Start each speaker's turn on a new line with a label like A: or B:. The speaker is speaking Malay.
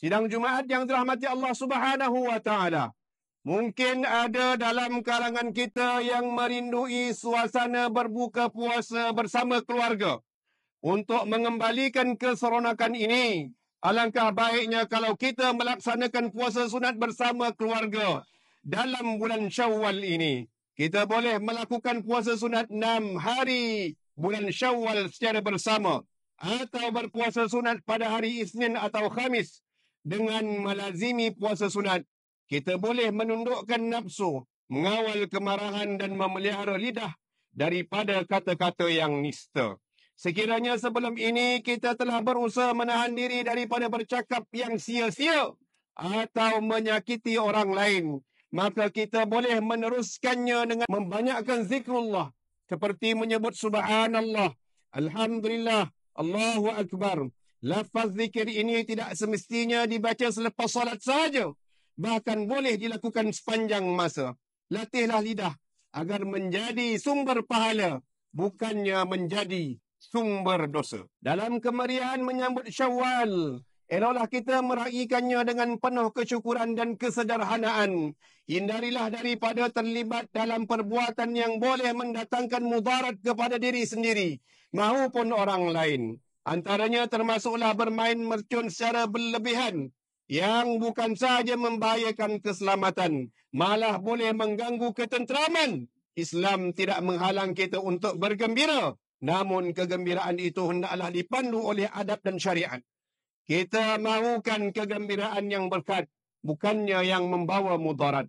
A: Sidang Jumaat yang dirahmati Allah Subhanahu wa taala. Mungkin ada dalam kalangan kita yang merindui suasana berbuka puasa bersama keluarga. Untuk mengembalikan keseronokan ini, alangkah baiknya kalau kita melaksanakan puasa sunat bersama keluarga dalam bulan Syawal ini. Kita boleh melakukan puasa sunat 6 hari bulan Syawal secara bersama, atau berpuasa sunat pada hari Isnin atau Khamis. Dengan melazimi puasa sunat, kita boleh menundukkan nafsu, mengawal kemarahan dan memelihara lidah daripada kata-kata yang nista. Sekiranya sebelum ini kita telah berusaha menahan diri daripada bercakap yang sia-sia atau menyakiti orang lain, maka kita boleh meneruskannya dengan membanyakkan zikrullah, seperti menyebut subhanallah, alhamdulillah, Allahu Akbar. Lafaz zikir ini tidak semestinya dibaca selepas solat sahaja, bahkan boleh dilakukan sepanjang masa. Latihlah lidah agar menjadi sumber pahala, bukannya menjadi sumber dosa. Dalam kemeriahan menyambut Syawal, eloklah kita meraihkannya dengan penuh kesyukuran dan kesederhanaan. Hindarilah daripada terlibat dalam perbuatan yang boleh mendatangkan mudarat kepada diri sendiri maupun orang lain. Antaranya termasuklah bermain mercun secara berlebihan yang bukan sahaja membahayakan keselamatan, malah boleh mengganggu ketenteraman. Islam tidak menghalang kita untuk bergembira, namun kegembiraan itu hendaklah dipandu oleh adab dan syariat. Kita mahukan kegembiraan yang berkat, bukannya yang membawa mudarat.